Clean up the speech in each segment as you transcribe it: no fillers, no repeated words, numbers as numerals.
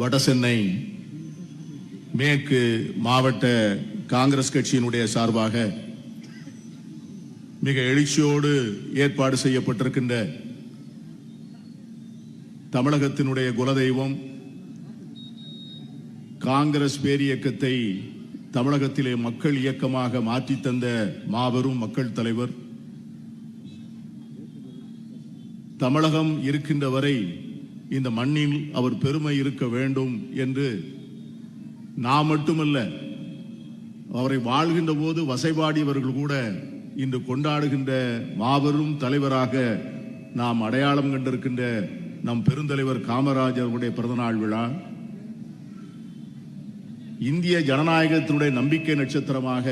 வடசென்னை மேற்கு மாவட்ட காங்கிரஸ் கட்சியினுடைய சார்பாக மிக எழுச்சியோடு ஏற்பாடு செய்யப்பட்டிருக்கின்ற தமிழகத்தினுடைய குலதெய்வம் காங்கிரஸ் பேரியக்கத்தை தமிழகத்திலே மக்கள் இயக்கமாக மாற்றி தந்த மாபெரும் மக்கள் தலைவர், தமிழகம் இருக்கின்ற வரை இந்த மண்ணில் அவர் பெருமை இருக்க வேண்டும் என்று நாம் மட்டுமல்ல, அவரை வாழ்கின்ற போது வசைபாடியவர்கள் கூட இன்று கொண்டாடுகின்ற மாபெரும் தலைவராக நாம் அடையாளம் கண்டிருக்கின்ற நம் பெருந்தலைவர் காமராஜருடைய பிறந்தநாள் விழா இந்திய ஜனநாயகத்தினுடைய நம்பிக்கை நட்சத்திரமாக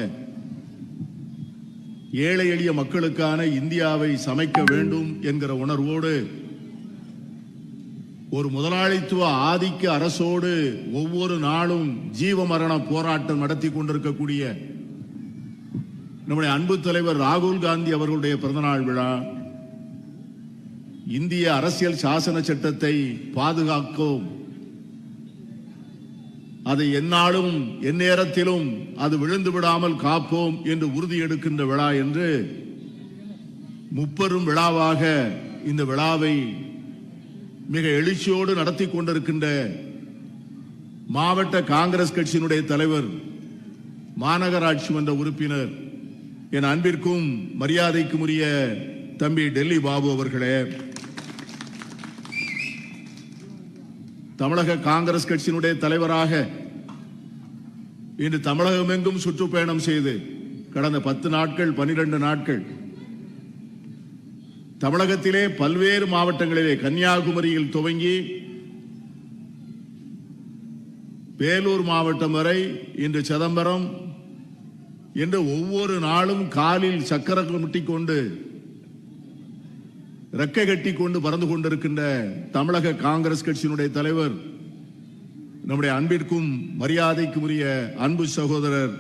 ஏழை எளிய மக்களுக்கான இந்தியாவை சமைக்க வேண்டும் என்கிற உணர்வோடு ஒரு முதலாளித்துவ ஆதிக்க அரசோடு ஒவ்வொரு நாளும் ஜீவ மரண போராட்டம் நடத்தி கொண்டிருக்கக்கூடிய நம்முடைய அன்பு தலைவர் ராகுல் காந்தி அவர்களுடைய பிறந்தநாள் விழா இந்திய அரசியல் சாசன சட்டத்தை பாதுகாக்கும், அதை எந்நாளும் எந்நேரத்திலும் அது விழுந்து விடாமல் காப்போம் என்று உறுதி எடுக்கின்ற விழா என்று முப்பெரும் விழாவாக இந்த விழாவை மிக எழுச்சியோடு நடத்தி கொண்டிருக்கின்ற மாவட்ட காங்கிரஸ் கட்சியினுடைய தலைவர், மாநகராட்சி மன்ற உறுப்பினர், என் அன்பிற்கும் மரியாதைக்கும் உரிய தம்பி டெல்லி பாபு அவர்களே, தமிழக காங்கிரஸ் கட்சியினுடைய தலைவராக இன்று தமிழகமெங்கும் சுற்றுப்பயணம் செய்து கடந்த 10 நாட்கள் 12 நாட்கள் தமிழகத்திலே பல்வேறு மாவட்டங்களிலே கன்னியாகுமரியில் துவங்கி வேலூர் மாவட்டம் வரை இன்று சிதம்பரம் என்று ஒவ்வொரு நாளும் காலில் சக்கரம் முட்டிக்கொண்டு ரெக்கை கட்டி கொண்டு பறந்து கொண்டிருக்கின்ற தமிழக காங்கிரஸ் கட்சியினுடைய தலைவர், நம்முடைய அன்பிற்கும் மரியாதைக்கும் உரிய அன்பு சகோதரர்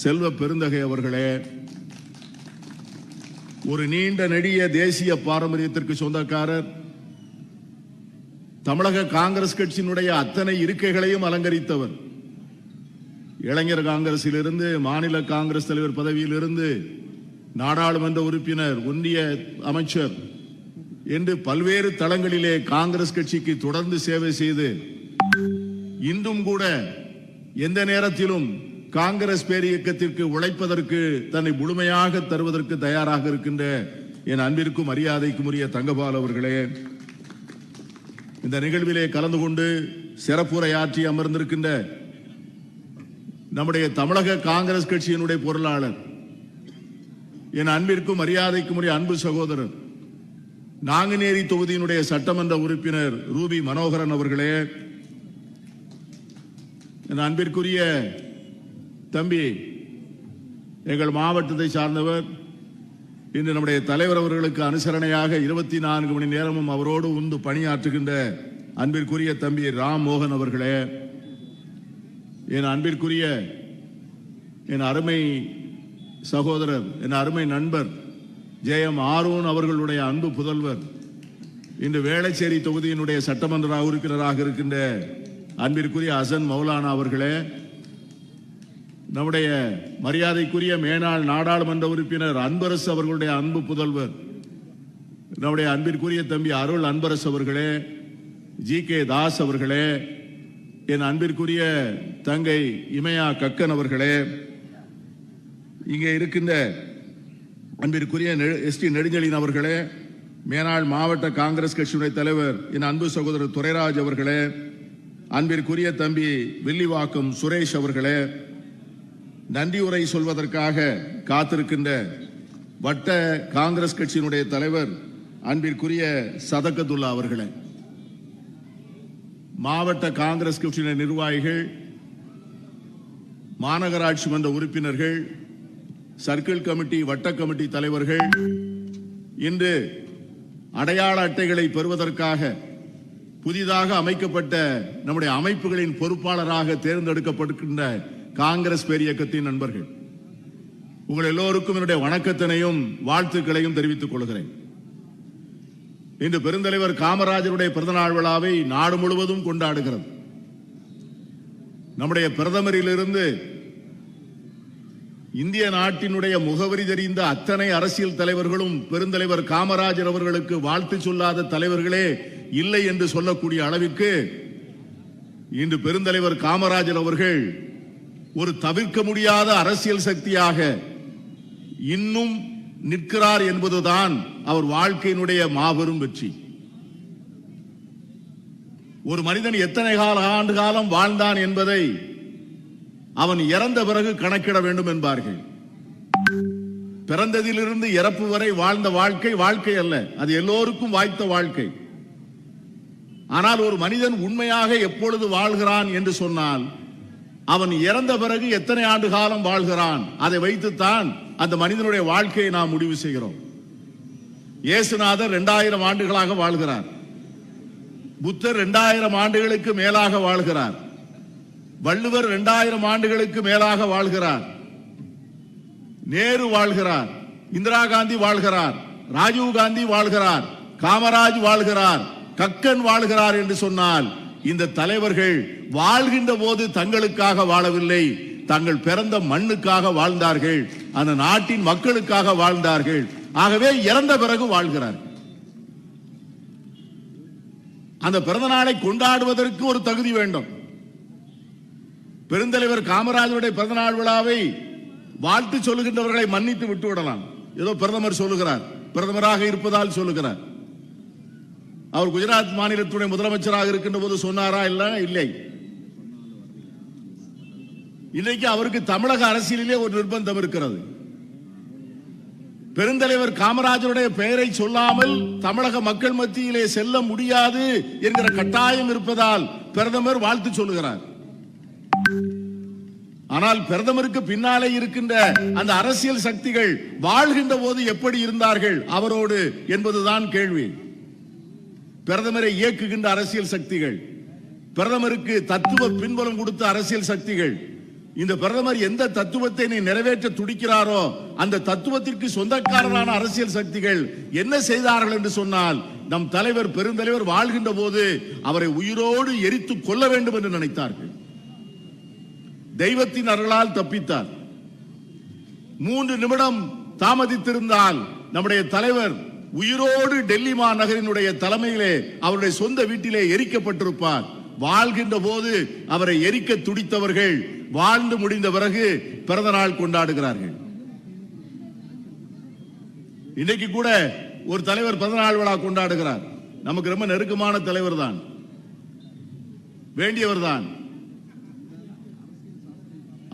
செல்வ பெருந்தகை அவர்களே, ஒரு நீண்ட நெடிய தேசிய பாரம்பரியத்திற்கு சொந்தக்காரர், தமிழக காங்கிரஸ் கட்சியினுடைய அத்தனை இருக்கைகளையும் அலங்கரித்தவர், இளைஞர் காங்கிரஸில் இருந்து மாநில காங்கிரஸ் தலைவர் பதவியில் இருந்து நாடாளுமன்ற உறுப்பினர், ஒன்றிய அமைச்சர் என்று பல்வேறு தளங்களிலே காங்கிரஸ் கட்சிக்கு தொடர்ந்து சேவை செய்து இன்றும் கூட எந்த நேரத்திலும் காங்கிரஸ் பேரியக்கத்திற்கு உழைப்பதற்கு தன்னை முழுமையாக தருவதற்கு தயாராக இருக்கின்ற என் அன்பிற்கும் மரியாதைக்கும் உரிய தங்கபால் அவர்களே, இந்த நிகழ்விலே கலந்து கொண்டு சிறப்புரையாற்றி அமர்ந்திருக்கின்ற நம்முடைய தமிழக காங்கிரஸ் கட்சியினுடைய பொருளாளர், என் அன்பிற்கும் மரியாதைக்கும் உரிய அன்பு சகோதரர், நாங்குநேரி தொகுதியினுடைய சட்டமன்ற உறுப்பினர் ரூபி மனோகரன் அவர்களே, என் அன்பிற்குரிய தம்பி, எங்கள் மாவட்டத்தை சார்ந்தவர், இன்று நம்முடைய தலைவர் அவர்களுக்கு அனுசரணையாக 24 மணி நேரமும் அவரோடு உந்து பணியாற்றுகின்ற அன்பிற்குரிய தம்பி ராம் மோகன் அவர்களே, என் அன்பிற்குரிய என் அருமை சகோதரர், என் அருமை நண்பர் ஜெயம் ஆரோன் அவர்களுடைய அன்பு புதல்வர், இன்று வேளச்சேரி தொகுதியினுடைய சட்டமன்ற உறுப்பினராக இருக்கின்ற அன்பிற்குரிய அசன் மௌலானா அவர்களே, நம்முடைய மரியாதைக்குரிய மேனாள் நாடாளுமன்ற உறுப்பினர் அன்பரசு அவர்களுடைய அன்பு புதல்வர், நம்முடைய அன்பிற்குரிய தம்பி அருள் அன்பரசு அவர்களே, ஜி.கே. தாஸ் அவர்களே, என் அன்பிற்குரிய தங்கை இமயா கக்கன் அவர்களே, இங்கே இருக்கின்ற அன்பிற்குரிய எஸ்.டி. நெடுஞ்செழியன் அவர்களே, மேனாள் மாவட்ட காங்கிரஸ் கட்சியுடைய தலைவர் என் அன்பு சகோதரர் துரைராஜ் அவர்களே, அன்பிற்குரிய தம்பி வில்லிவாக்கம் சுரேஷ் அவர்களே, நன்றி உரை சொல்வதற்காக காத்திருக்கின்ற வட்ட காங்கிரஸ் கட்சியினுடைய தலைவர் அன்பிற்குரிய சதகத்துல்லா அவர்களே, மாவட்ட காங்கிரஸ் கட்சியினுடைய நிர்வாகிகள், மாநகராட்சி மன்ற உறுப்பினர்கள், சர்க்கிள் கமிட்டி, வட்ட கமிட்டி தலைவர்கள், இன்று அடையாள அட்டைகளை பெறுவதற்காக புதிதாக அமைக்கப்பட்ட நம்முடைய அமைப்புகளின் பொறுப்பாளராக தேர்ந்தெடுக்கப்படுகின்ற காங்கிரஸ் பேரியக்கத்தின் நண்பர்கள், உங்கள் எல்லோருக்கும் என்னுடைய வணக்கத்தினையும் வாழ்த்துக்களையும் தெரிவித்துக் கொள்கிறேன். இன்று பெருந்தலைவர் காமராஜருடைய பிறந்தநாள் விழாவை நாடு முழுவதும் கொண்டாடுகிறது. நம்முடைய பிரதமரிலிருந்து இந்திய நாட்டினுடைய முகவரி தெரிந்த அத்தனை அரசியல் தலைவர்களும் பெருந்தலைவர் காமராஜர் அவர்களுக்கு வாழ்த்து சொல்லாத தலைவர்களே இல்லை என்று சொல்லக்கூடிய அளவிற்கு இன்று பெருந்தலைவர் காமராஜர் அவர்கள் ஒரு தவிர்க்க முடியாத அரசியல் சக்தியாக இன்னும் நிற்கிறார் என்பதுதான் அவர் வாழ்க்கையினுடைய மாபெரும் வெற்றி. ஒரு மனிதன் எத்தனை ஆண்டு காலம் வாழ்ந்தான் என்பதை அவன் இறந்த பிறகு கணக்கிட வேண்டும் என்பார்கள். பிறந்ததிலிருந்து இறப்பு வரை வாழ்ந்த வாழ்க்கை வாழ்க்கை அல்ல, அது எல்லோருக்கும் வாய்த்த வாழ்க்கை. ஆனால் ஒரு மனிதன் உண்மையாக எப்பொழுது வாழ்கிறான் என்று சொன்னால் அவன் இறந்த பிறகு எத்தனை ஆண்டு காலம் வாழ்கிறான், அதை வைத்துத்தான் அந்த மனிதனுடைய வாழ்க்கையை நாம் முடிவு செய்கிறோம். இயேசுநாதர் 2000 ஆண்டுகளாக வாழ்கிறார். புத்தர் 2000 ஆண்டுகளுக்கு மேலாக வாழ்கிறார். வள்ளுவர் 2000 ஆண்டுகளுக்கு மேலாக வாழ்கிறார். நேரு வாழ்கிறார், இந்திரா காந்தி வாழ்கிறார், ராஜீவ் காந்தி வாழ்கிறார், காமராஜ் வாழ்கிறார், கக்கன் வாழ்கிறார் என்று சொன்னால் இந்த தலைவர்கள் வாழ்கின்ற போது தங்களுக்காக வாழவில்லை, தங்கள் பிறந்த மண்ணுக்காக வாழ்ந்தார்கள், அந்த நாட்டின் மக்களுக்காக வாழ்ந்தார்கள். ஆகவே இறந்த பிறகு வாழ்கிறார். அந்த பிறந்த நாளை கொண்டாடுவதற்கு ஒரு தகுதி வேண்டும். பெருந்தலைவர் காமராஜருடைய பிறந்தநாள் விழாவை வாழ்த்து சொல்லுகின்றவர்களை மன்னித்து விட்டு விடலாம். ஏதோ பிரதமர் சொல்லுகிறார், பிரதமராக இருப்பதால் சொல்லுகிறார். அவர் குஜராத் மாநிலத்துடைய முதலமைச்சராக இருக்கின்ற போது சொன்னாரா? இல்லை. இன்றைக்கு அவருக்கு தமிழக அரசியலிலே ஒரு நிர்பந்தம் இருக்கிறது. பெருந்தலைவர் காமராஜருடைய பெயரை சொல்லாமல் தமிழக மக்கள் மத்தியிலே செல்ல முடியாது என்கிற கட்டாயம் இருப்பதால் பிரதமர் வாழ்த்து சொல்லுகிறார். ஆனால் பிரதமருக்கு பின்னாலே இருக்கின்ற அந்த அரசியல் சக்திகள் வாழ்கின்ற போது எப்படி இருந்தார்கள் அவரோடு என்பதுதான் கேள்வி. பிரதமரை இயக்குகின்ற அரசியல் சக்திகள், பிரதமருக்கு தத்துவ பின்புலம் கொடுத்த அரசியல் சக்திகள், இந்த பிரதமர் எந்த தத்துவத்தை நிறைவேற்ற துடிக்கிறாரோ அந்த தத்துவத்திற்கு சொந்தக்காரரான அரசியல் சக்திகள் என்ன செய்தார்கள் என்று சொன்னால், நம் தலைவர் பெருந்தலைவர் வாழ்கின்ற போது அவரை உயிரோடு எரித்து கொள்ள வேண்டும் என்று நினைத்தார்கள். தெய்வத்தின் அருளால் தப்பித்தார். 3 நிமிடம் தாமதித்திருந்தால் நம்முடைய தலைவர் உயிரோடு டெல்லி மாநகரினுடைய தலைமையிலே அவருடைய சொந்த வீட்டிலே எரிக்கப்பட்டிருப்பார். வாழ்கின்ற போது அவரை எரிக்க துடித்தவர்கள் வாழ்ந்து முடிந்த பிறகு பிறந்த நாள் கொண்டாடுகிறார்கள். இன்னைக்கு கூட ஒரு தலைவர் பிறந்த நாள் விழா கொண்டாடுகிறார். நமக்கு ரொம்ப நெருக்கமான தலைவர் தான், வேண்டியவர் தான்.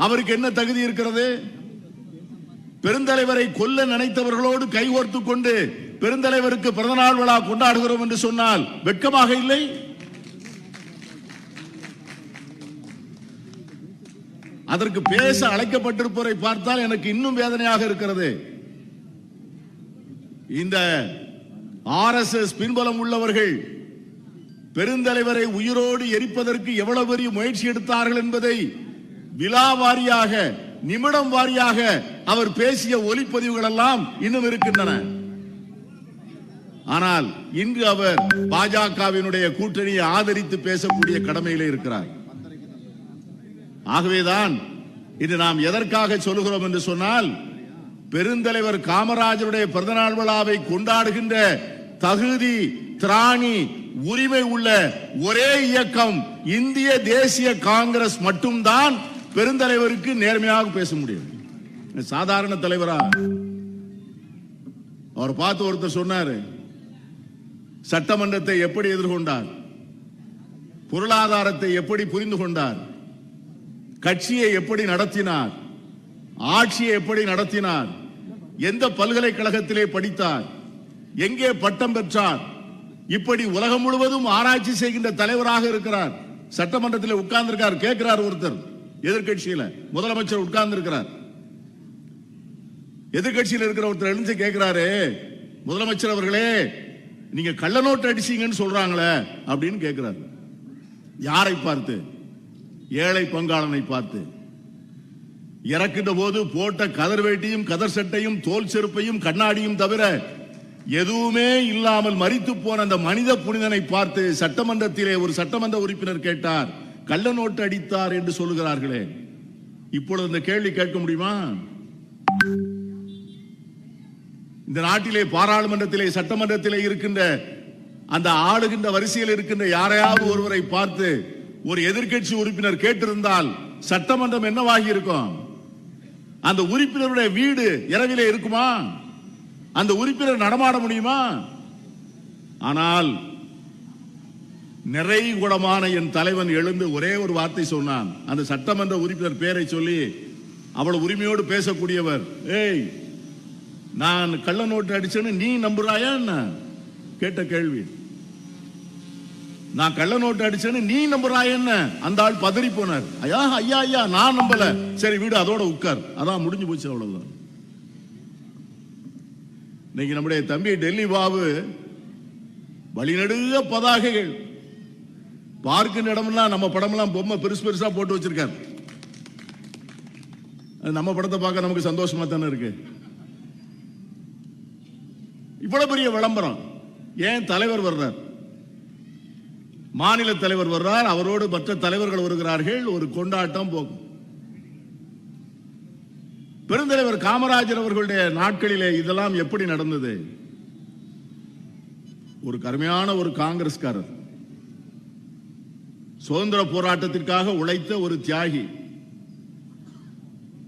அவருக்கு என்ன தகுதி இருக்கிறது? பெருந்தலைவரை கொல்ல நினைத்தவர்களோடு கைகோர்த்துக் கொண்டு பெருந்தலைவருக்கு பிறந்தநாள் விழா கொண்டாடுகிறோம் என்று சொன்னால் வெட்கமாக இல்லை? அதற்கு பேச அழைக்கப்பட்டிருப்பவரை பார்த்தால் எனக்கு இன்னும் வேதனையாக இருக்கிறது. இந்த RSS பின்புலம் உள்ளவர்கள் பெருந்தலைவரை உயிரோடு எரிப்பதற்கு எவ்வளவு பெரிய முயற்சி எடுத்தார்கள் என்பதை விழா வாரியாக, நிமிடம் வாரியாக அவர் பேசிய ஒலிப்பதிவுகள் எல்லாம் இன்னும் இருக்கின்றன. ஆனால் இன்று அவர் பாஜகவினுடைய கூட்டணியை ஆதரித்து பேசக்கூடிய கடமையிலே இருக்கிறார். ஆகவேதான் இது நாம் எதற்காக சொல்லுகிறோம் என்று சொன்னால், பெருந்தலைவர் காமராஜருடைய பிறந்தநாள் விழாவை கொண்டாடுகின்ற தகுதி, திராணி, உரிமை உள்ள ஒரே இயக்கம் இந்திய தேசிய காங்கிரஸ் மட்டும்தான் பெருந்தலைவருக்கு நேர்மையாக பேச முடியும். சாதாரண தலைவரா? அவர் பார்த்து ஒருத்தர் சொன்னாரு, சட்டமன்றத்தை எப்படி எதிர்கொண்டார், பொருளாதாரத்தை எப்படி புரிந்து கொண்டார், கட்சியை எப்படி நடத்தினார், ஆட்சியை எப்படி நடத்தினார், எந்த பல்கலைக்கழகத்திலே படித்தார், எங்கே பட்டம் பெற்றார், இப்படி உலகம் முழுவதும் ஆராய்ச்சி செய்கின்ற தலைவராக இருக்கிறார். சட்டமன்றத்தில் உட்கார்ந்திருக்கார். கேட்கிறார் ஒருத்தர், எதிர்கட்சியில முதலமைச்சர் உட்கார்ந்து இருக்கிறார். எதிர்கட்சியில் இருக்கிற ஒருத்தர் எழுந்து கேட்கிறாரு, முதலமைச்சர் அவர்களே, நீங்க கள்ள நோட்டு அடிச்சீங்கன்னு சொல்றாங்களே அப்படின்னு கேட்கிறார். யாரை பார்த்து? ஏழை பங்காளனை பார்த்து. இறக்கின்ற போது போட்ட கதர் வேட்டியும் கதர் சட்டையும் தோல் செருப்பையும் கண்ணாடியும் தவிர எதுவுமே இல்லாமல் மரித்து போன அந்த மனித புனிதனை பார்த்து சட்டமன்றத்திலே ஒரு சட்டமன்ற உறுப்பினர் கேட்டார், கள்ள நோட்டு அடித்தார் என்று சொல்லுகிறார்களே, இப்பொழுது இந்த கேள்வி கேட்க முடியுமா? இந்த நாட்டிலே பாராளுமன்றத்திலே சட்டமன்றத்திலே இருக்கின்ற அந்த ஆளுகின்ற வரிசையில் இருக்கின்ற யாரையாவது ஒருவரை பார்த்து ஒரு எதிர்க்கட்சி உறுப்பினர் கேட்டிருந்தால் சட்டமன்றம் என்னவாகி இருக்கும்? அந்த உறுப்பினருடைய வீடு இரவிலே இருக்குமா? அந்த உறுப்பினர் நடமாட முடியுமா? ஆனால் நிறைகுடமான என் தலைவன் எழுந்து ஒரே ஒரு வார்த்தை சொன்னான். அந்த சட்டமன்ற உறுப்பினர் பேரை சொல்லி அவ்வளவு உரிமையோடு பேசக்கூடியவர், ஏய், நான் கள்ள நோட்டு அடிச்சேன்னு நீ நம்புறாயா? கேட்ட கேள்வி. நான் கள்ள நோட்டு அடிச்சேன்னு நீ நம்புறாய? அந்த ஆள் பதறி போனார். ஐயா ஐயா ஐயா, நான் நம்பல. சரி வீடு, அதோட உட்கார். அதான் முடிஞ்சு போச்சு, அவ்வளவுதான். இன்னைக்கு நம்முடைய தம்பி டெல்லி பாபு வழிநடுக பதாகைகள் பார்க்கின்ற இடமெல்லாம் நம்ம படமெல்லாம் பொம்மை பெருசு பெருசா போட்டு வச்சிருக்காரு. நம்ம படத்தை பார்க்க நமக்கு சந்தோஷமா தானே இருக்கு. இவ்வளவு பெரிய விளம்பரம். ஏன்? தலைவர் வர்றார், மாநில தலைவர் வர்றார், அவரோடு மற்ற தலைவர்கள் வருகிறார்கள், ஒரு கொண்டாட்டம் போகும். பெருந்தலைவர் காமராஜர் அவர்களுடைய நாட்களிலே இதெல்லாம் எப்படி நடந்தது? ஒரு கருமையான ஒரு காங்கிரஸ்காரர், சுதந்திர போராட்டத்திற்காக உழைத்த ஒரு தியாகி,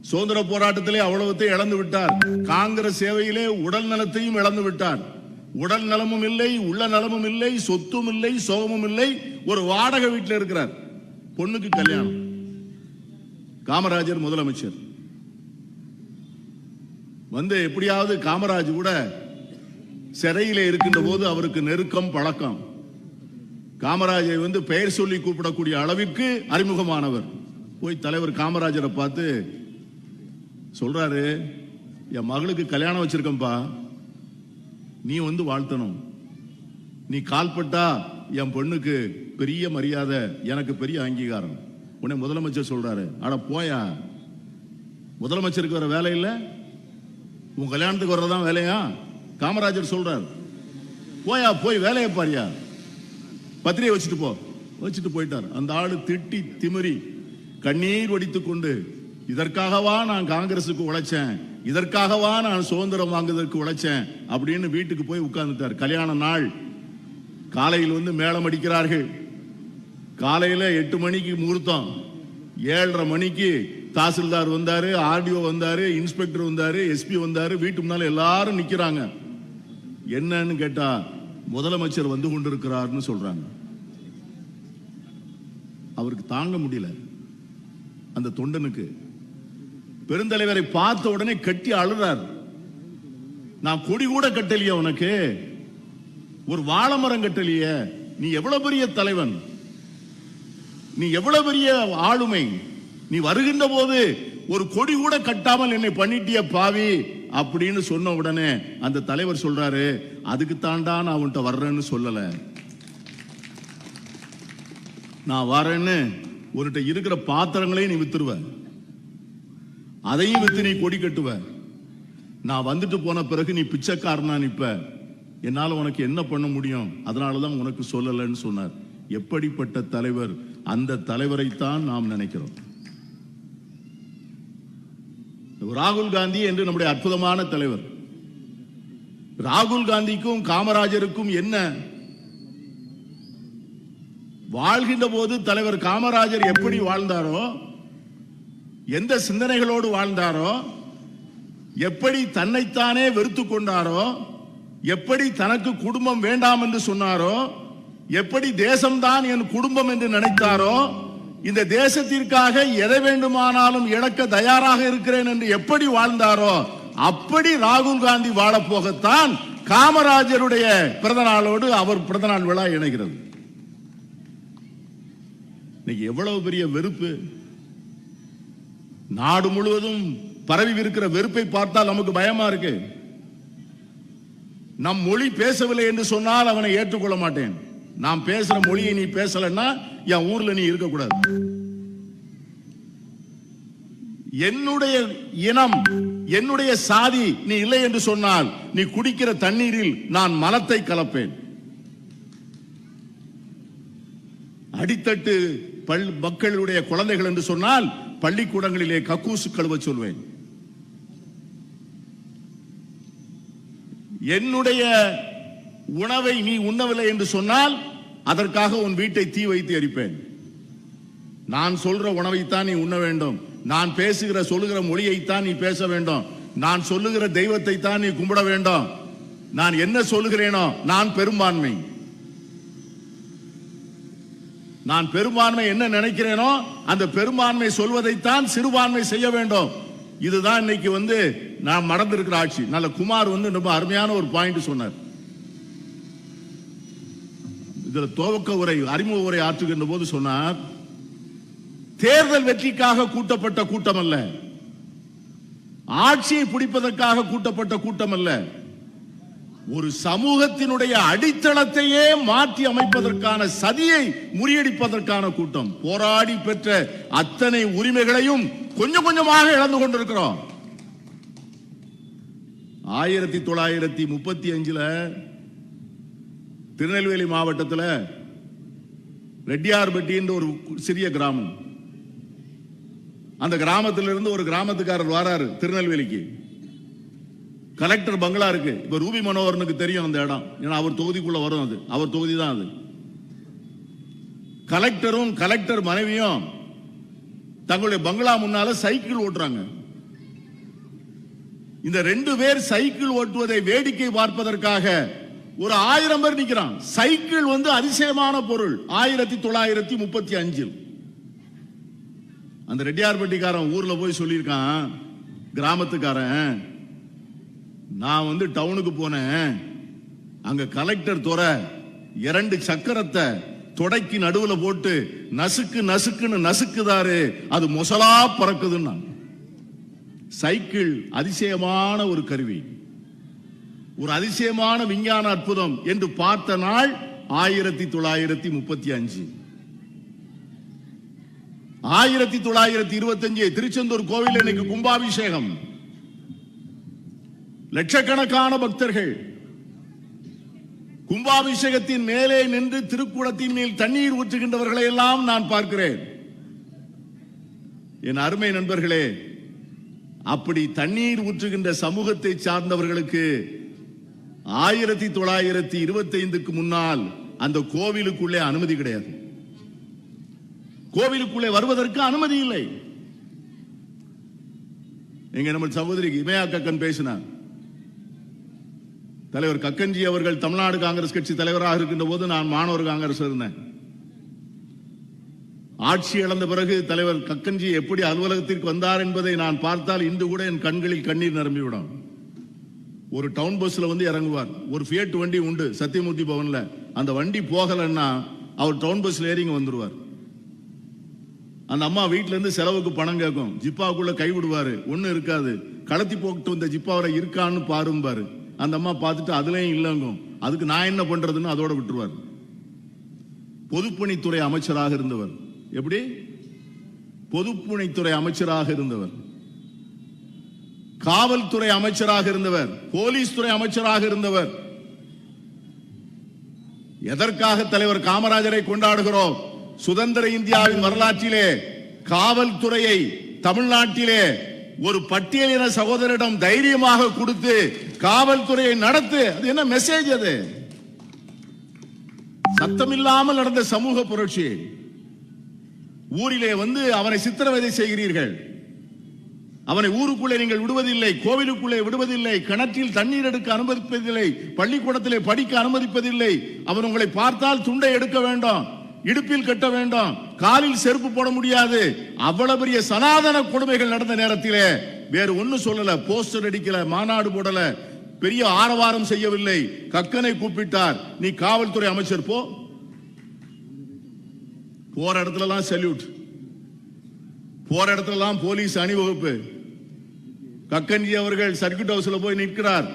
சுதந்திர போராட்டத்திலே அவ்வளவுத்தை இழந்து விட்டார். காங்கிரஸ் சேவையிலே உடல் நலத்தையும் இழந்து விட்டார். உடல் நலமும் இல்லை, உள்ள நலமும் இல்லை, சொத்தும் இல்லை, சோகமும் இல்லை. ஒரு வாடகை வீட்டில் இருக்கிறார். பொண்ணுக்கு கல்யாணம். காமராஜர் முதலமைச்சர் வந்து எப்படியாவது காமராஜ் கூட சிறையிலே இருக்கின்ற போது அவருக்கு நெருக்கம், பழக்கம். காமராஜை வந்து பெயர் சொல்லி கூப்பிடக்கூடிய அளவிற்கு அறிமுகமானவர். போய் தலைவர் காமராஜரை பார்த்து சொல்றாரு, என் மகளுக்கு கல்யாணம் வச்சிருக்கேன்பா, நீ வந்து வாழ்த்தணும். நீ கால்பட்டா என் பொண்ணுக்கு பெரிய மரியாதை, எனக்கு பெரிய அங்கீகாரம். உடனே முதலமைச்சர் சொல்றாரு, அட போயா, முதலமைச்சருக்கு வர வேலை இல்லை, உன் கல்யாணத்துக்கு வர்றதான் வேலையா? காமராஜர் சொல்றார், போயா, போய் வேலையை பாரியா, பத்திரிகை வச்சுட்டு போ. வச்சுட்டு போயிட்டார். அந்த ஆளு திட்டி திமிரி கண்ணீர் வடித்துக் கொண்டு, இதற்காகவா நான் காங்கிரசுக்கு உழைச்சேன், இதற்காகவா நான் சுதந்திரம் வாங்குவதற்கு உழைச்சேன் அப்படின்னு வீட்டுக்கு போய் உட்கார்ந்துட்டார். கல்யாண நாள் காலையில் வந்து மேளம் அடிக்கிறார்கள். காலையில 8 மணிக்கு முகூர்த்தம், 7:30 மணிக்கு தாசில்தார் வந்தாரு, ஆர்டிஓ வந்தாரு, இன்ஸ்பெக்டர் வந்தாரு, எஸ்பி வந்தாரு. வீட்டு முன்னால எல்லாரும் நிக்கிறாங்க. என்னன்னு கேட்டா, முதலமைச்சர் வந்து கொண்டிருக்கிறார்னு சொல்றாங்க. அவருக்கு தாங்க முடியல அந்த தொண்டனுக்கு. பெருந்தலைவரை பார்த்த உடனே கட்டி அழுறார். நான் கொடி கூட கட்டலையே, உனக்கு ஒரு வாழைமரம் கட்டலையே, நீ எவ்வளவு பெரிய தலைவன், நீ எவ்வளவு பெரிய ஆளுமை, நீ வருகின்ற போது ஒரு கொடி கூட கட்டாமல் என்னை பண்ணிட்டிய பாவி அப்படின்னு சொன்ன உடனே அந்த தலைவர் சொல்றாரு, அதுக்கு தாண்டா நான் உன்கிட்ட வர்றேன்னு சொல்லல, நான் வரேன்னு உன்கிட்ட இருக்கிற பாத்திரங்களையும் நீ வித்துருவ, அதையும் வித்து நீ கொடி கட்டுவ, நான் வந்துட்டு போன பிறகு நீ பிச்சைக்காரனா நிப்ப, என்னால உனக்கு என்ன பண்ண முடியும், அதனாலதான் உனக்கு சொல்லலன்னு சொன்னார். எப்படிப்பட்ட தலைவர்! அந்த தலைவரைத்தான் நாம் நினைக்கிறோம். ராகுல் காந்தி என்று நம்முடைய அற்புதமான தலைவர். ராகுல் காந்திக்கும் காமராஜருக்கும் என்ன? வாழ்கின்ற போது தலைவர் காமராஜர் எப்படி வாழ்ந்தாரோ, எந்த சிந்தனைகளோடு வாழ்ந்தாரோ, எப்படி தன்னைத்தானே வெறுத்து கொண்டாரோ, எப்படி தனக்கு குடும்பம் வேண்டாம் என்று சொன்னாரோ, எப்படி தேசம்தான் என் குடும்பம் என்று நினைத்தாரோ, இந்த தேசத்திற்காக எதை வேண்டுமானாலும் இழக்க தயாராக இருக்கிறேன் என்று எப்படி வாழ்ந்தாரோ, அப்படி ராகுல் காந்தி வாழப்போகத்தான் காமராஜருடைய பிறந்த நாளோடு அவர் பிறந்த நாள் விழா இணைகிறது. இன்னைக்கு எவ்வளவு பெரிய வெறுப்பு! நாடு முழுவதும் பரவி இருக்கிற வெறுப்பை பார்த்தால் நமக்கு பயமா இருக்கு. நம் மொழி பேசவில்லை என்று சொன்னால் அவனை ஏற்றுக்கொள்ள மாட்டேன். நாம் பேசுற மொழியை நீ பேசலன்னா என் ஊர்ல நீ இருக்கக்கூடாது. என்னுடைய இனம், என்னுடைய சாதி நீ இல்லை என்று சொன்னால் நீ குடிக்கிற தண்ணீரில் நான் மலத்தை கலப்பேன். அடித்தட்டு மக்களுடைய குழந்தைகள் என்று சொன்னால் பள்ளிக்கூடங்களிலே கக்கூசு கழுவ சொல்வேன். என்னுடைய உணவை நீ உண்ணவில்லை என்று சொன்னால் அதற்காக உன் வீட்டை தீ வைத்து எரிப்பேன். நான் சொல்ற உணவைத்தான் நீ உண்ண வேண்டும். நான் பேசுகிற சொல்லுகிற மொழியைத்தான் நீ பேச வேண்டும். நான் சொல்லுகிற தெய்வத்தை தான் நீ கும்பிட வேண்டும். நான் என்ன சொல்லுகிறேனோ, நான் பெரும்பான்மை, நான் பெரும்பான்மை என்ன நினைக்கிறேனோ அந்த பெரும்பான்மை சொல்வதைத்தான் சிறுபான்மை செய்ய வேண்டும். இதுதான் இன்னைக்கு நான் மறந்திருக்கிற ஆட்சி. நல்ல குமார் ரொம்ப அருமையான ஒரு பாயிண்ட் சொன்னார். இதுல துவக்க உரை, அறிமுக உரை ஆற்றுகின்ற போது சொன்னார், தேர்தல் வெற்றிக்காக கூட்டப்பட்ட கூட்டம் அல்ல, ஆட்சியை பிடிப்பதற்காக கூட்டப்பட்ட கூட்டம் அல்ல, ஒரு சமூகத்தினுடைய அடித்தளத்தையே மாற்றி அமைப்பதற்கான சதியை முறியடிப்பதற்கான கூட்டம். போராடி பெற்ற அத்தனை உரிமைகளையும் கொஞ்சம் கொஞ்சமாக இழந்து கொண்டிருக்கிறோம். 1935 திருநெல்வேலி மாவட்டத்தில் ரெட்டியார்பட்டி என்ற ஒரு சிறிய கிராமம். அந்த கிராமத்திலிருந்து ஒரு கிராமத்துக்காரர் வராரு திருநெல்வேலிக்கு. கலெக்டர் பங்களா இருக்கு. இப்ப ரூபி மனோகரனுக்கு தெரியும் அந்த இடம், ஏன்னா அவர் தொகுதிக்குள்ள வரும், அது அவர் தொகுதி தான். அது கலெக்டரும் கலெக்டர் மனைவியும் தங்களுடைய பங்களா முன்னால சைக்கிள் ஓட்டுறாங்க. இந்த 2 பேர் சைக்கிள் ஓட்டுவதை வேடிக்கை பார்ப்பதற்காக ஒரு 1000 பேர் நிக்கிறான். சைக்கிள் அதிசயமான பொருள். 1935 அந்த ரெட்டியார்பட்டிக்காரன் ஊர்ல போய் சொல்லியிருக்கான், கிராமத்துக்காரன், நான் டவுனுக்கு போனேன், அங்க கலெக்டர் துறை 2 சக்கரத்தை தொடக்கி நடுவுல போட்டு நசுக்கு நசுக்குன்னு நசுக்குதாரு, அது மொசலா பறக்குதுன்னா. சைக்கிள் அதிசயமான ஒரு கருவி, ஒரு அதிசயமான விஞ்ஞான அற்புதம் என்று பார்த்த நாள் 1935. 1925 திருச்செந்தூர் கோவில் இன்னைக்கு கும்பாபிஷேகம். லட்சக்கணக்கான பக்தர்கள் கும்பாபிஷேகத்தின் மேலே நின்று திருக்குளத்தின் மேல் தண்ணீர் ஊற்றுகின்றவர்களை எல்லாம் நான் பார்க்கிறேன். என் அருமை நண்பர்களே, அப்படி தண்ணீர் ஊற்றுகின்ற சமூகத்தை சார்ந்தவர்களுக்கு 1925க்கு முன்னால் அந்த கோவிலுக்குள்ளே அனுமதி கிடையாது. கோவிலுக்குள்ளே வருவதற்கு அனுமதி இல்லை. எங்க நம்ம சகோதரி இமயா கக்கன் பேசினார். தலைவர் கக்கன்ஜி அவர்கள் தமிழ்நாடு காங்கிரஸ் கட்சி தலைவராக இருக்கின்ற போது நான் மாணவர் காங்கிரஸ் இருந்தேன். ஆட்சி இழந்த பிறகு தலைவர் கக்கன்ஜி எப்படி அலுவலகத்திற்கு வந்தார் என்பதை நான் பார்த்தால் இன்று கூட என் கண்களில் கண்ணீர் நிரம்பிவிடும். ஒரு டவுன் பஸ்ல இறங்குவார். ஒரு ஃபியட் வண்டி உண்டு சத்தியமூர்த்தி பவன்ல. அந்த வண்டி போகலன்னா அவர் டவுன் பஸ்ல ஏறிங்க வந்துருவார். அந்த அம்மா வீட்டுல இருந்து செலவுக்கு பணம் கேட்கும். ஜிப்பாவுக்குள்ள கை விடுவாரு, ஒண்ணு இருக்காது. கலத்தி போட்டு வந்த ஜிப்பாவில இருக்கான்னு பாரும்பாரு. அந்த அம்மா பார்த்துட்டு அதுலயும் இல்லங்கும். அதுக்கு நான் என்ன பண்றதுன்னு அதோட விட்டுருவார். பொதுப்பணித்துறை அமைச்சராக இருந்தவர். எப்படி? பொதுப்பணித்துறை அமைச்சராக இருந்தவர், காவல்துறை அமைச்சராக இருந்தவர், போலீஸ் துறை அமைச்சராக இருந்தவர். எதற்காக தலைவர் காமராஜரை கொண்டாடுகிறோம்? சுதந்திர இந்தியாவின் வரலாற்றிலே காவல்துறையை தமிழ்நாட்டிலே ஒரு பட்டியலின சகோதரிடம் தைரியமாக கொடுத்து காவல்துறையை நடத்து. அது என்ன மெசேஜ்? அது சத்தமில்லாமல் நடந்த சமூக புரட்சி. ஊரிலே அவனை சித்திரவதை செய்கிறீர்கள். அவனை ஊருக்குள்ளே நீங்கள் விடுவதில்லை, கோவிலுக்குள்ளே விடுவதில்லை, கிணற்றில் தண்ணீர் எடுக்க அனுமதிப்பதில்லை, பள்ளிக்கூடத்திலே படிக்க அனுமதிப்பதில்லை. அவன் உங்களை பார்த்தால் துண்டை எடுக்க வேண்டும், இடுப்பில் கட்ட வேண்டும், காலில் செருப்பு போட முடியாது. அவ்வளவு பெரிய சனாதன கொடுமைகள் நடந்த நேரத்திலே வேறு ஒன்னு சொல்லல, போஸ்டர் அடிக்கல, மாநாடு போடல, பெரிய ஆரவாரம் செய்யவில்லை. கக்கனை கூப்பிட்டார், நீ காவல்துறை அமைச்சர் போ. போற இடத்துல எல்லாம் சல்யூட், போற இடத்துல எல்லாம் போலீஸ் அணிவகுப்பு. கக்கன்ஜி அவர்கள் சர்க்கியூட் ஹவுஸ்ல போய் நிற்கிறார்.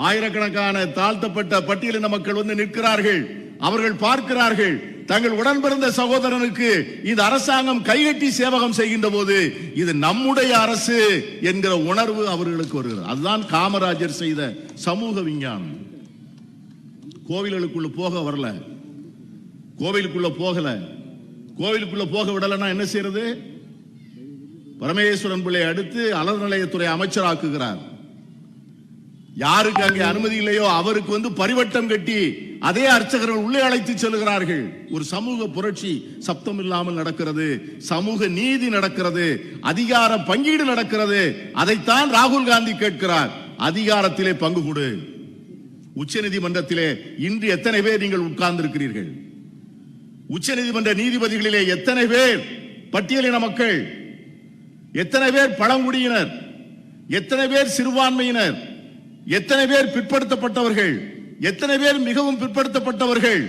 ஆயிரக்கணக்கான தாழ்த்தப்பட்ட பட்டியலின மக்கள் நிற்கிறார்கள். அவர்கள் பார்க்கிறார்கள், தங்கள் உடன் பிறந்த சகோதரனுக்கு இந்த அரசாங்கம் கைகட்டி சேவகம் செய்கின்ற போது இது நம்முடைய அரசு என்கிற உணர்வு அவர்களுக்கு வருகிறது. அதுதான் காமராஜர் செய்த சமூக விஞ்ஞானம். கோவிலுக்குள்ள போக வரல, கோவிலுக்குள்ள போகல, கோவிலுக்குள்ள போக விடலன்னா என்ன செய்யறது? பரமேஸ்வரன் பிள்ளை அடுத்து அறநிலையத்துறை அமைச்சராக்குகிறார். யாருக்கு அங்கே அனுமதி இல்லையோ அவருக்கு பரிவட்டம் கட்டி அதே அர்ச்சகர்கள் உள்ளே அழைத்து செல்கிறார்கள். ஒரு சமூக புரட்சி சப்தம் இல்லாமல் நடக்கிறது, சமூக நீதி நடக்கிறது, அதிகார பங்கீடு நடக்கிறது. அதைத்தான் ராகுல் காந்தி கேட்கிறார். அதிகாரத்திலே பங்கு கொடு. உச்ச நீதிமன்றத்திலே இன்று எத்தனை பேர் நீங்கள் உட்கார்ந்து இருக்கிறீர்கள்? உச்ச நீதிமன்ற நீதிபதிகளிலே எத்தனை பேர் பட்டியலின மக்கள், எத்தனை பேர் பழங்குடியினர், எத்தனை பேர் சிறுபான்மையினர், எத்தனை பேர் பிற்படுத்தப்பட்டவர்கள், எத்தனை பேர் மிகவும் பிற்படுத்தப்பட்டவர்கள்?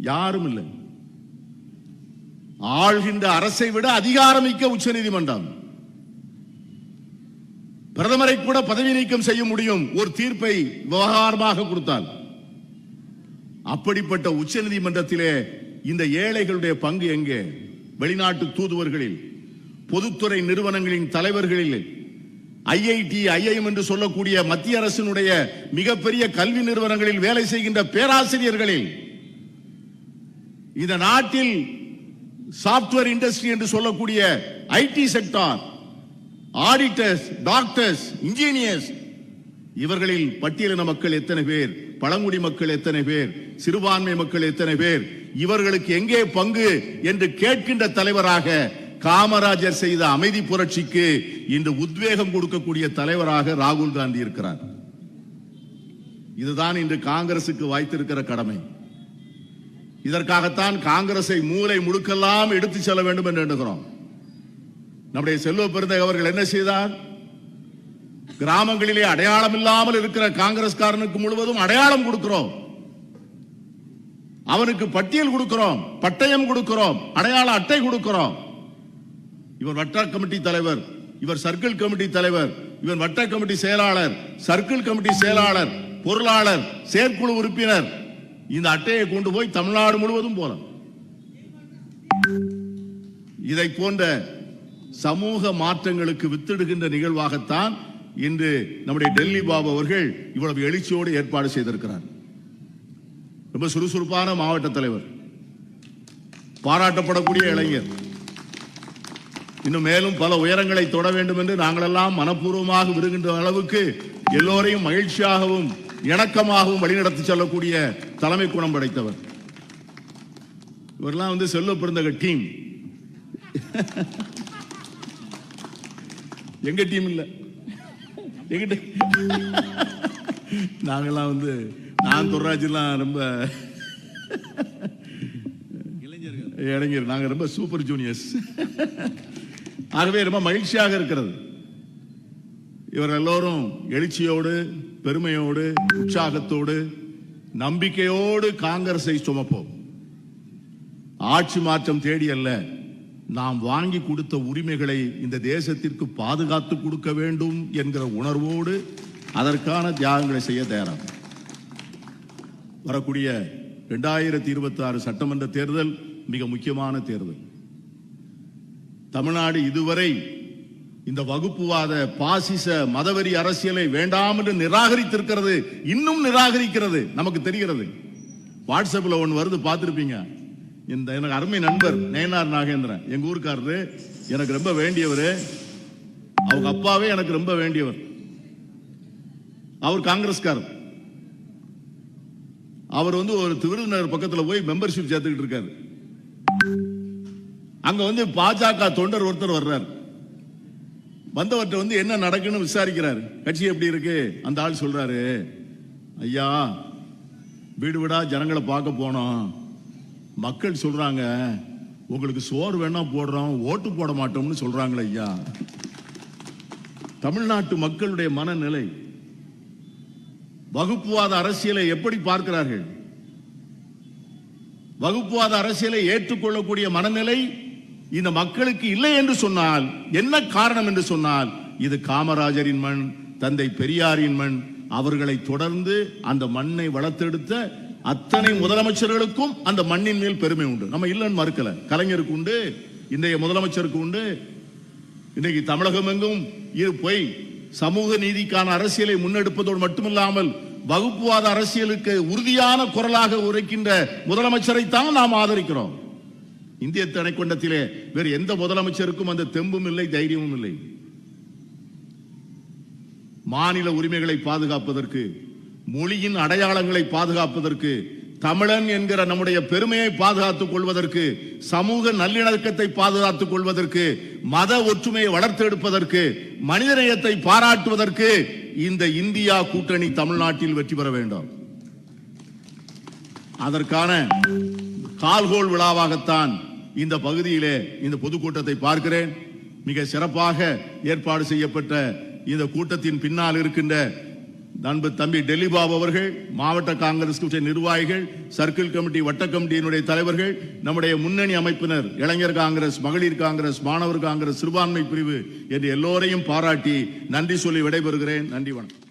யாரும் இல்லை. ஆள்கின்ற அரசை விட அதிகாரமிக்க உச்ச நீதிமன்றம். பிரதமரை கூட பதவி நீக்கம் செய்ய முடியும் ஒரு தீர்ப்பை விவகாரமாக கொடுத்தால். அப்படிப்பட்ட உச்ச நீதிமன்றத்திலே இந்த ஏழைகளுடைய பங்கு எங்கே? வெளிநாட்டு தூதுவர்களில், பொதுத்துறை நிறுவனங்களின் தலைவர்களில், ஐஐடி ஐஐஎம் என்று சொல்லக்கூடிய மத்திய அரசினுடைய மிகப்பெரிய கல்வி நிறுவனங்களில் வேலை செய்கின்ற பேராசிரியர்களில், இந்த நாட்டில் சாப்ட்வேர் இண்டஸ்ட்ரி என்று சொல்லக்கூடிய IT sector, auditors, doctors, engineers, இவர்களில் பட்டியலின மக்கள் எத்தனை பேர், பழங்குடி மக்கள் எத்தனை பேர், சிறுபான்மை மக்கள் எத்தனை பேர், இவர்களுக்கு எங்கே பங்கு என்று கேட்கின்ற தலைவராக காமராஜர் செய்த அமைதி புரட்சிக்கு இன்று உத்வேகம் கொடுக்கக்கூடிய தலைவராக ராகுல் காந்தி இருக்கிறார். இதுதான் இன்று காங்கிரசுக்கு வாய்த்திருக்கிற கடமை. இதற்காகத்தான் காங்கிரஸை மூலை முடுக்கெல்லாம் எடுத்து செல்ல வேண்டும் என்று எண்ணுகிறோம். நம்முடைய செல்வ பெருந்தகை அவர்கள் என்ன செய்தார்? கிராமங்களிலே அடையாளம் இல்லாமல் இருக்கிற காங்கிரஸ்காரனுக்கு முழுவதும் அடையாளம் கொடுக்கிறோம், அவனுக்கு பட்டியல் கொடுக்கிறோம், பட்டயம் கொடுக்கிறோம், அடையாள அட்டை கொடுக்கிறோம். இவர் வட்ட கமிட்டி தலைவர், இவர் சர்க்கிள் கமிட்டி தலைவர், இவர் வட்ட கமிட்டி செயலாளர், சர்க்கிள் கமிட்டி செயலாளர், பொருளாளர், செயற்குழு உறுப்பினர். இந்த அட்டையை கொண்டு போய் தமிழ்நாடு முழுவதும் போலாம். இதை போன்ற சமூக மாற்றங்களுக்கு வித்திடுகின்ற நிகழ்வாகத்தான் இன்று நம்முடைய டெல்லி பாபு அவர்கள் இவ்வளவு எழுச்சியோடு ஏற்பாடு செய்திருக்கிறார். ரொம்ப சுறுசுறுப்பான மாவட்ட தலைவர், பாராட்டப்படக்கூடிய இளைஞர், இன்னும் மேலும் பல உயரங்களை தொட வேண்டும் என்று நாங்களெல்லாம் மனப்பூர்வமாக விரும்புகின்ற அளவுக்கு எல்லோரையும் மகிழ்ச்சியாகவும் இணக்கமாகவும் வழிநடத்தி செல்லக்கூடிய தலைமை குணம் படைத்தவர். இவரெல்லாம் செல்வ பெருந்தகை டீம். எங்க டீம் இல்ல, எங்கிட்ட நாங்கெல்லாம் நான் துர்ராஜெல்லாம் ரொம்ப இளைஞர், நாங்க ரொம்ப சூப்பர் ஜூனியர்ஸ். ஆகவே ரொம்ப மகிழ்ச்சியாக இருக்கிறது. இவர்கள் எல்லோரும் எழுச்சியோடு, பெருமையோடு, உற்சாகத்தோடு, நம்பிக்கையோடு காங்கிரஸை சுமப்போம். ஆட்சி மாற்றம் தேடி அல்ல, நாம் வாங்கி கொடுத்த உரிமைகளை இந்த தேசத்திற்கு பாதுகாத்து கொடுக்க வேண்டும் என்கிற உணர்வோடு அதற்கான தியாகங்களை செய்ய தயாராக. வரக்கூடிய 2026 சட்டமன்ற தேர்தல் மிக முக்கியமான தேர்தல். தமிழ்நாடு இதுவரை இந்த வகுப்புவாத பாசிச மதவெறி அரசியலை வேண்டாம் என்று நிராகரித்திருக்கிறது, இன்னும் நிராகரிக்கிறது. நமக்கு தெரிகிறது. வாட்ஸ்அப்ல ஒன்று வருது, பார்த்திருப்பீங்க. எனக்கு அருமை நண்பர் நேனார் நாகேந்திரன், எங்க ஊருக்காரரு, எனக்கு ரொம்ப வேண்டியவர். அவங்க அப்பாவே எனக்கு ரொம்ப வேண்டியவர். அவர் காங்கிரஸ்காரர். அவர் ஒரு விருதுநகர் பக்கத்தில் போய் மெம்பர்ஷிப் சேர்த்துக்கிட்டு இருக்காரு. அங்க பாஜக தொண்டர் ஒருத்தர் வர்றார். வந்தவர்கிட்ட என்ன நடக்குன்னு விசாரிக்கிறார். கட்சி எப்படி இருக்கு? அந்த ஆள் சொல்றாரு, ஐயா வீடு வீடா ஜனங்களை பார்க்க போனோம், மக்கள் சொல்றாங்க உங்களுக்கு சோறு வேணா போடுறோம், ஓட்டு போட மாட்டோம்னு சொல்றாங்களே ஐயா. தமிழ்நாட்டு மக்களுடைய மனநிலை, வகுப்புவாத அரசியலை எப்படி பார்க்கிறார்கள்? வகுப்புவாத அரசியலை ஏற்றுக்கொள்ளக்கூடிய மனநிலை இந்த மக்களுக்கு இல்லை என்று சொன்னால் என்ன காரணம் என்று சொன்னால், இது காமராஜரின் மண், தந்தை பெரியாரின் மண். அவர்களை தொடர்ந்து அந்த மண்ணை வளர்த்தெடுத்த அத்தனை முதலமைச்சர்களுக்கும் அந்த மண்ணின் மேல் பெருமை உண்டு. நம்ம இல்லைன்னு மறுக்கல. கலைஞருக்கு உண்டு, இன்றைய முதலமைச்சருக்கு உண்டு. இன்னைக்கு தமிழகம் எங்கும் இது போய் சமூக நீதிக்கான அரசியலை முன்னெடுப்பதோடு மட்டுமில்லாமல் வகுப்புவாத அரசியலுக்கு உறுதியான குரலாக உரைக்கின்ற முதலமைச்சரை தான் நாம் ஆதரிக்கிறோம். இந்திய துணைக்கண்டத்திலே வேறு எந்த முதலமைச்சருக்கும் அந்த தெம்பும் இல்லை, தைரியமும் இல்லை. மாநில உரிமைகளை பாதுகாப்பதற்கு, மொழியின் அடையாளங்களை பாதுகாப்பதற்கு, தமிழன் என்கிற நம்முடைய பெருமையை பாதுகாத்துக் கொள்வதற்கு, சமூக நல்லிணக்கத்தை பாதுகாத்துக் கொள்வதற்கு, மத ஒற்றுமையை வளர்த்தெடுப்பதற்கு, மனிதநேயத்தை பாராட்டுவதற்கு இந்த இந்தியா கூட்டணி தமிழ்நாட்டில் வெற்றி பெற வேண்டும். அதற்கான கால்கோள் விழாவாகத்தான் இந்த பகுதியிலே இந்த பொதுக்கூட்டத்தை பார்க்கிறேன். மிக சிறப்பாக ஏற்பாடு செய்யப்பட்ட இந்த கூட்டத்தின் பின்னால் இருக்கின்ற நண்பர் தம்பி டெல்லிபாபு அவர்கள், மாவட்ட காங்கிரஸ் நிர்வாகிகள், சர்க்கிள் கமிட்டி, வட்ட கமிட்டியினுடைய தலைவர்கள், நம்முடைய முன்னணி அமைப்பினர், இளைஞர் காங்கிரஸ், மகளிர் காங்கிரஸ், மாணவர் காங்கிரஸ், சிறுபான்மை பிரிவு என்று எல்லோரையும் பாராட்டி நன்றி சொல்லி விடைபெறுகிறேன். நன்றி, வணக்கம்.